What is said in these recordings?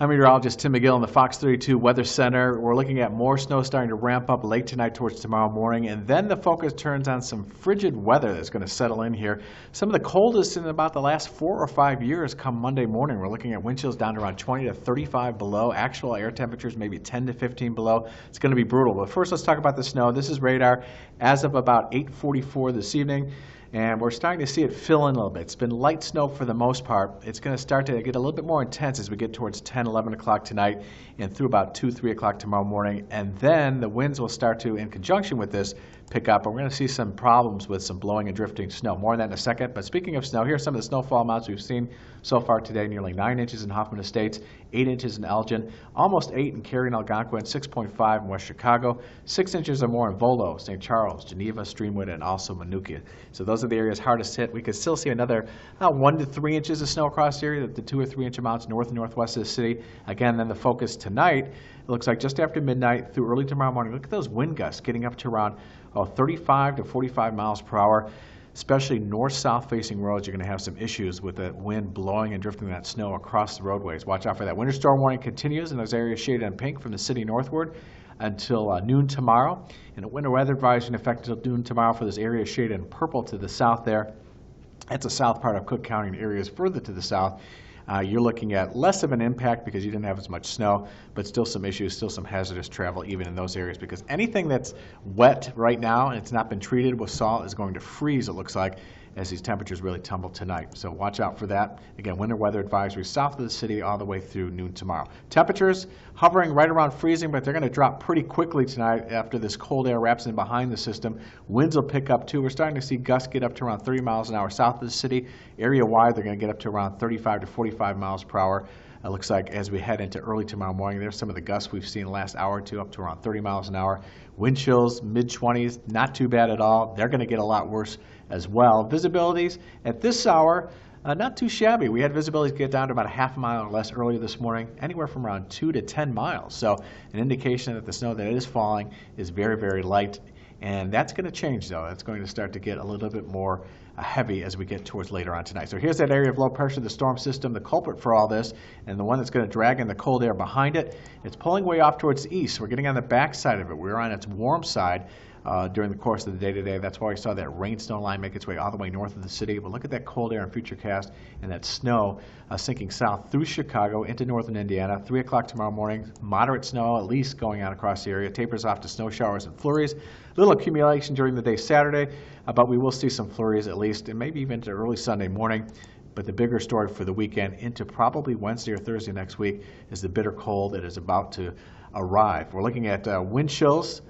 I'm meteorologist Tim McGill in the Fox 32 Weather Center. We're looking at more snow starting to ramp up late tonight towards tomorrow morning, and then the focus turns on some frigid weather that's going to settle in here. Some of the coldest in about the last 4 or 5 years come Monday morning. We're looking at wind chills down to around 20 to 35 below. Actual air temperatures maybe 10 to 15 below. It's going to be brutal. But first, let's talk about the snow. This is radar as of about 8:44 this evening. And we're starting to see it fill in a little bit. It's been light snow for the most part. It's going to start to get a little bit more intense as we get towards 10, 11 o'clock tonight and through about 2, 3 o'clock tomorrow morning. And then the winds will start to, in conjunction with this, pick up. And we're going to see some problems with some blowing and drifting snow. More on that in a second. But speaking of snow, here are some of the snowfall amounts we've seen so far today. Nearly 9 inches in Hoffman Estates, 8 inches in Elgin, almost 8 in Cary and Algonquin, 6.5 in West Chicago, 6 inches or more in Volo, St. Charles, Geneva, Streamwood, and also Manuka. So those are the areas hardest hit. We could still see another 1 to 3 inches of snow across the area, the 2 or 3 inch amounts north and northwest of the city. Again, then the focus tonight, it looks like just after midnight through early tomorrow morning. Look at those wind gusts getting up to around 35 to 45 miles per hour. Especially north-south facing roads, you're going to have some issues with the wind blowing and drifting that snow across the roadways. Watch out for that. Winter storm warning continues in those areas shaded in pink from the city northward until noon tomorrow. And a winter weather advisory in effect until noon tomorrow for this area shaded in purple to the south there. That's the south part of Cook County and areas further to the south. You're looking at less of an impact because you didn't have as much snow, but still some issues, still some hazardous travel even in those areas, because anything that's wet right now and it's not been treated with salt is going to freeze, it looks like, as these temperatures really tumble tonight. So watch out for that. Again, winter weather advisory south of the city all the way through noon tomorrow. Temperatures hovering right around freezing, but they're going to drop pretty quickly tonight after this cold air wraps in behind the system. Winds will pick up too. We're starting to see gusts get up to around 30 miles an hour south of the city. Area-wide, they're going to get up to around 35 to 45 miles per hour. It looks like as we head into early tomorrow morning, there's some of the gusts we've seen the last hour or two up to around 30 miles an hour. Wind chills, mid-20s, not too bad at all. They're going to get a lot worse as well. Visibilities at this hour, not too shabby. We had visibilities get down to about a half a mile or less earlier this morning, anywhere from around 2 to 10 miles. So an indication that the snow that is falling is very, very light. And that's going to change, though. It's going to start to get a little bit more heavy as we get towards later on tonight. So here's that area of low pressure, the storm system, the culprit for all this, and the one that's going to drag in the cold air behind it. It's pulling way off towards the east. We're getting on the back side of it. We're on its warm side during the course of the day today. That's why we saw that rain snow line make its way all the way north of the city. But look at that cold air in Futurecast and that snow sinking south through Chicago into northern Indiana. 3 o'clock tomorrow morning, moderate snow at least going on across the area. Tapers off to snow showers and flurries. Little accumulation during the day Saturday, but we will see some flurries at least, and maybe even to early Sunday morning. But the bigger story for the weekend into probably Wednesday or Thursday next week is the bitter cold that is about to arrive. We're looking at wind chills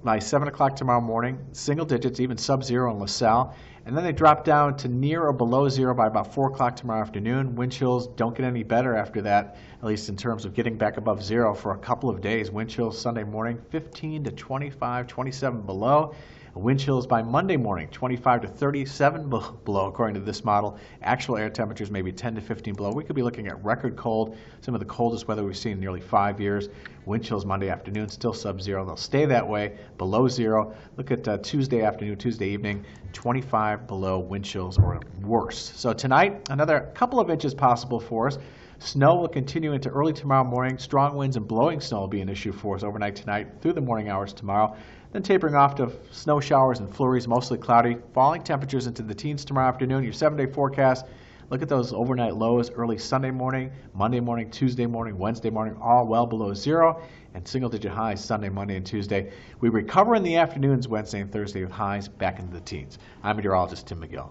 by 7 o'clock tomorrow morning, single digits, even sub-zero in LaSalle. And then they drop down to near or below zero by about 4 o'clock tomorrow afternoon. Wind chills don't get any better after that, at least in terms of getting back above zero for a couple of days. Wind chills Sunday morning, 15 to 25, 27 below. Wind chills by Monday morning, 25 to 37 below, according to this model. Actual air temperatures maybe 10 to 15 below. We could be looking at record cold, some of the coldest weather we've seen in nearly 5 years. Wind chills Monday afternoon, still sub-zero. They'll stay that way, below zero. Look at Tuesday afternoon, Tuesday evening, 25 below wind chills or worse. So tonight, another couple of inches possible for us. Snow will continue into early tomorrow morning. Strong winds and blowing snow will be an issue for us overnight tonight through the morning hours tomorrow. Then tapering off to snow showers and flurries, mostly cloudy. Falling temperatures into the teens tomorrow afternoon. Your 7-day forecast. Look at those overnight lows early Sunday morning, Monday morning, Tuesday morning, Wednesday morning, all well below zero, and single-digit highs Sunday, Monday, and Tuesday. We recover in the afternoons Wednesday and Thursday with highs back into the teens. I'm meteorologist Tim McGill.